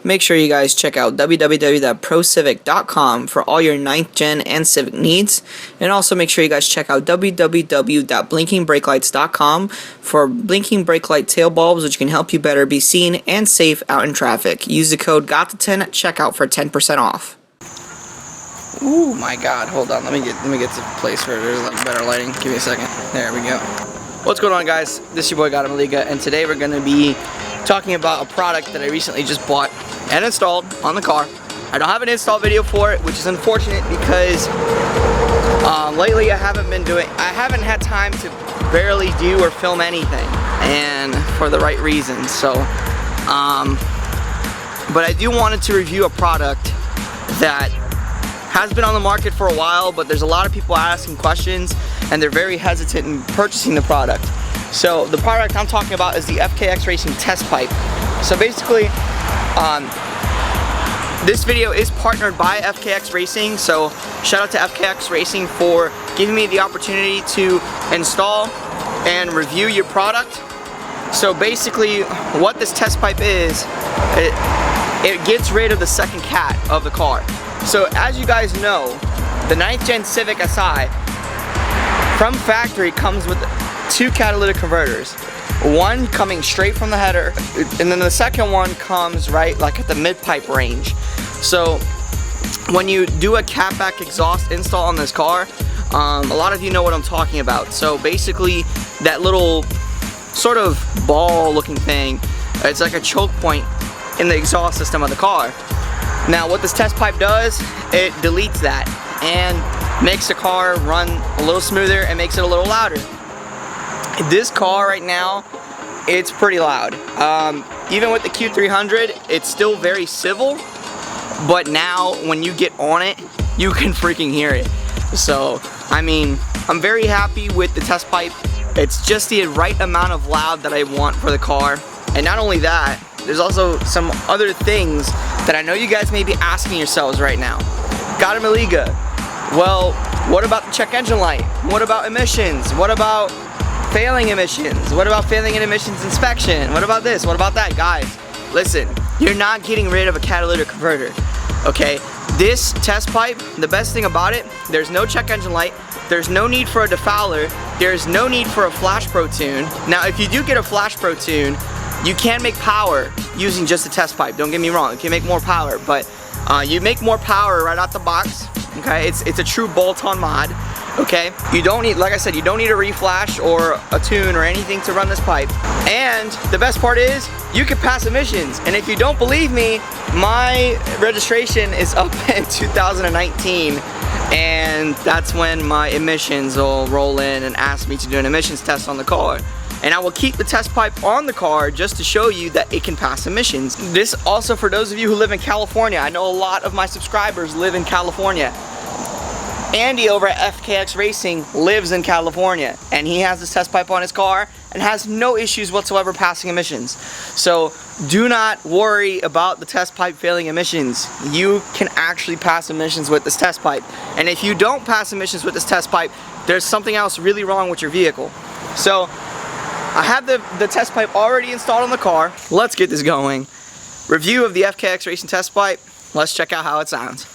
make sure you guys check out www.procivic.com for all your 9th gen and Civic needs, and also make sure you guys check out www.blinkingbrakelights.com for blinking brake light tail bulbs, which can help you better be seen and safe out in traffic. Use the code GOT10 at checkout for 10% off. Ooh my god, hold on, let me get to the place where there's better lighting. Give me a second. There we go. What's going on, guys? This is your boy Gotamaliga, and today we're going to be talking about a product that I recently just bought and installed on the car. I don't have an install video for it, which is unfortunate because lately I haven't had time to barely do or film anything, and for the right reasons. So but I do wanted to review a product that has been on the market for a while, but there's a lot of people asking questions and they're very hesitant in purchasing the product. So the product I'm talking about is the FKXRacing test pipe. So basically, this video is partnered by FKXRacing, so shout out to FKXRacing for giving me the opportunity to install and review your product. So basically what this test pipe is, it gets rid of the second cat of the car. So as you guys know, the 9th gen Civic Si from factory comes with 2 catalytic converters. One coming straight from the header, and then the second one comes right like at the mid-pipe range. So when you do a catback exhaust install on this car, a lot of you know what I'm talking about. So basically that little sort of ball looking thing, it's like a choke point in the exhaust system of the car. Now what this test pipe does, it deletes that and makes the car run a little smoother and makes it a little louder. This car right now, it's pretty loud. Even with the Q300, it's still very civil, but now when you get on it, you can freaking hear it. So, I mean, I'm very happy with the test pipe. It's just the right amount of loud that I want for the car. And not only that, there's also some other things that I know you guys may be asking yourselves right now. Gotamaliga, well, what about the check engine light? What about emissions? What about failing emissions? What about failing an emissions inspection? What about this? What about that? Guys, listen, you're not getting rid of a catalytic converter, okay? This test pipe, the best thing about it, there's no check engine light, there's no need for a defouler, there's no need for a flash pro tune. Now, if you do get a flash pro tune, you can make power using just a test pipe. Don't get me wrong, you can make more power, but you make more power right out the box, okay? It's a true bolt-on mod, okay? You don't need, like I said, you don't need a reflash or a tune or anything to run this pipe. And the best part is, you can pass emissions. And if you don't believe me, my registration is up in 2019, and that's when my emissions will roll in and ask me to do an emissions test on the car. And I will keep the test pipe on the car just to show you that it can pass emissions. This also for those of you who live in California. I know a lot of my subscribers live in California. Andy over at FKXRacing lives in California, and he has this test pipe on his car and has no issues whatsoever passing emissions. So do not worry about the test pipe failing emissions. You can actually pass emissions with this test pipe. And if you don't pass emissions with this test pipe, there's something else really wrong with your vehicle. So I have the test pipe already installed on the car. Let's get this going. Review of the FKXRacing test pipe. Let's check out how it sounds.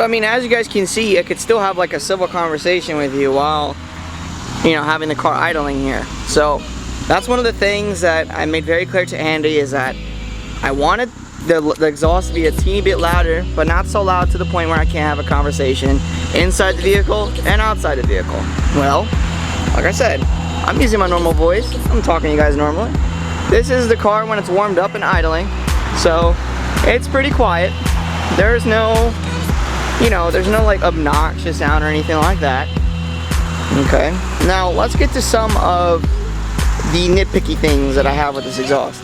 I mean, as you guys can see, I could still have like a civil conversation with you while, you know, having the car idling here. So that's one of the things that I made very clear to Andy, is that I wanted the exhaust to be a teeny bit louder, but not so loud to the point where I can't have a conversation inside the vehicle and outside the vehicle. Well, like I said, I'm using my normal voice. I'm talking to you guys normally. This is the car when it's warmed up and idling, so it's pretty quiet. There's no, you know, there's no like obnoxious sound or anything like that. Okay, now let's get to some of the nitpicky things that I have with this exhaust.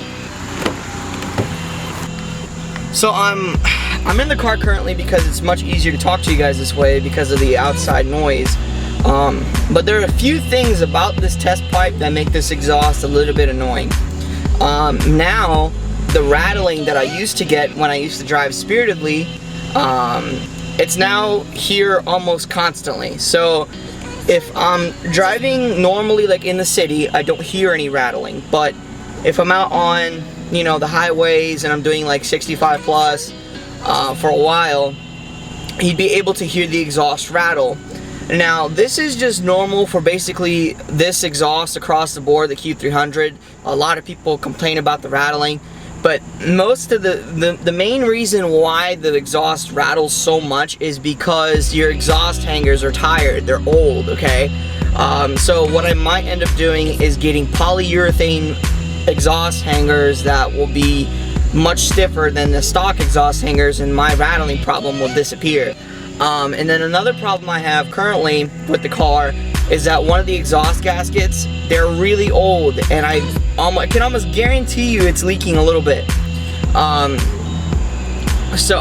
So I'm in the car currently because it's much easier to talk to you guys this way because of the outside noise. But there are a few things about this test pipe that make this exhaust a little bit annoying. Now, the rattling that I used to get when I used to drive Spiritedly, it's now here almost constantly. So if I'm driving normally like in the city, I don't hear any rattling. But if I'm out on, you know, the highways and I'm doing like 65 plus for a while, you'd be able to hear the exhaust rattle. Now, this is just normal for basically this exhaust across the board, the Q300. A lot of people complain about the rattling, but most of the main reason why the exhaust rattles so much is because your exhaust hangers are tired, they're old, okay? So what I might end up doing is getting polyurethane exhaust hangers that will be much stiffer than the stock exhaust hangers, and my rattling problem will disappear. And then another problem I have currently with the car is that one of the exhaust gaskets, they're really old, and I can almost guarantee you it's leaking a little bit. So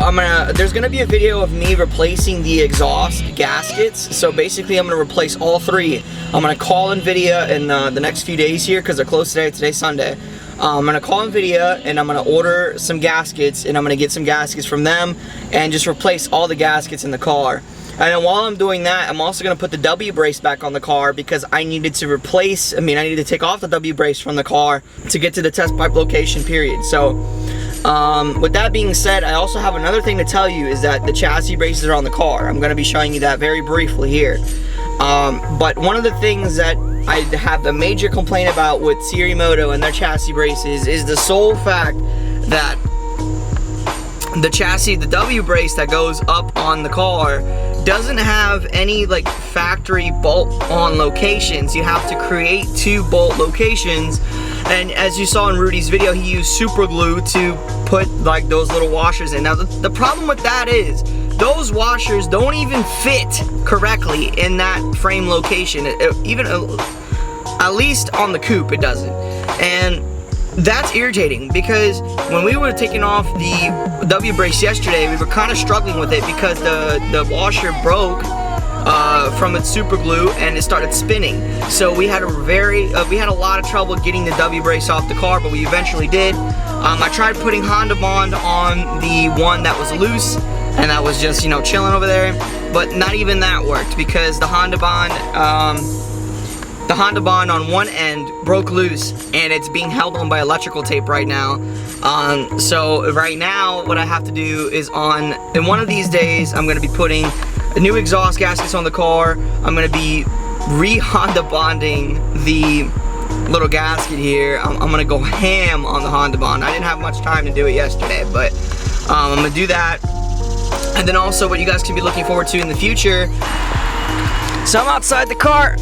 there's gonna be a video of me replacing the exhaust gaskets. So basically I'm gonna replace all three. I'm gonna call NVIDIA in the next few days here, because they're closed today. Today's Sunday. I'm gonna call NVIDIA and I'm gonna order some gaskets, and I'm gonna get some gaskets from them and just replace all the gaskets in the car. And then while I'm doing that, I'm also gonna put the W brace back on the car, because I needed to take off the W brace from the car to get to the test pipe location, period. So with that being said, I also have another thing to tell you, is that the chassis braces are on the car. I'm gonna be showing you that very briefly here. But one of the things that I have the major complaint about with Sirimoto and their chassis braces is the sole fact that the chassis, the W brace that goes up on the car, doesn't have any like factory bolt on locations. You have to create 2 bolt locations, and as you saw in Rudy's video, he used super glue to put like those little washers in. Now the problem with that is those washers don't even fit correctly in that frame location. Even at least on the coupe, it doesn't. And that's irritating, because when we were taking off the W brace yesterday, we were kind of struggling with it because the washer broke from its super glue and it started spinning. So we had a lot of trouble getting the W brace off the car, but we eventually did. I tried putting Honda Bond on the one that was loose, and that was just, you know, chilling over there, but not even that worked, because the Honda Bond on one end broke loose, and it's being held on by electrical tape right now. So right now what I have to do is in one of these days, I'm gonna be putting the new exhaust gaskets on the car. I'm gonna be re-Honda bonding the little gasket here. I'm gonna go ham on the Honda Bond. I didn't have much time to do it yesterday, but I'm gonna do that. And then also what you guys can be looking forward to in the future. So I'm outside the car.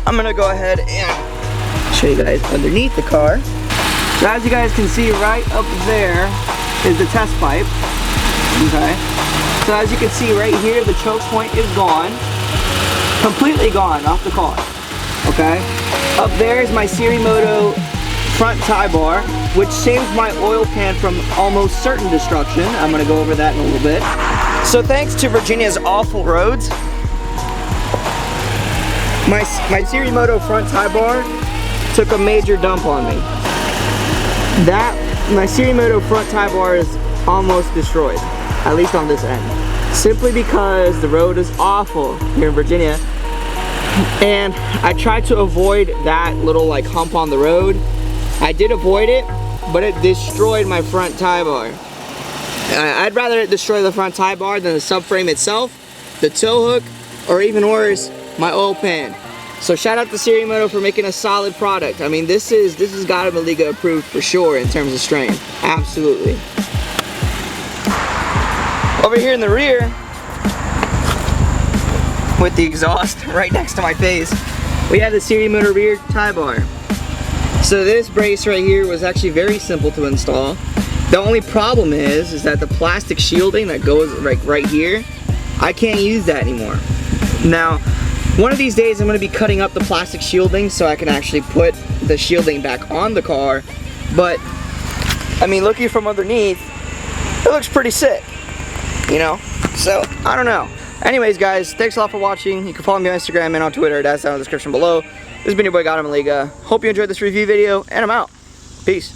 I'm gonna go ahead and show you guys underneath the car. So as you guys can see, right up there is the test pipe. Okay. So as you can see right here, the choke point is gone. Completely gone off the car. Okay. Up there is my Sirimoto front tie bar, which saves my oil pan from almost certain destruction. I'm gonna go over that in a little bit. So thanks to Virginia's awful roads, my Sirimoto front tie bar took a major dump on me. My Sirimoto front tie bar is almost destroyed, at least on this end, simply because the road is awful here in Virginia. And I tried to avoid that little like hump on the road. I did avoid it, but it destroyed my front tie bar. I'd rather it destroy the front tie bar than the subframe itself, the tow hook, or even worse, my oil pan. So shout out to Serimoto for making a solid product. I mean, this is Gadamer Liga approved for sure in terms of strain. Absolutely. Over here in the rear, with the exhaust right next to my face, we have the Serimoto rear tie bar. So this brace right here was actually very simple to install. The only problem is that the plastic shielding that goes right here, I can't use that anymore. Now, one of these days I'm going to be cutting up the plastic shielding so I can actually put the shielding back on the car. But, I mean, looking from underneath, it looks pretty sick, you know? So, I don't know. Anyways, guys, thanks a lot for watching. You can follow me on Instagram and on Twitter. That's down in the description below. This has been your boy Gadamer Liga. Hope you enjoyed this review video, and I'm out. Peace.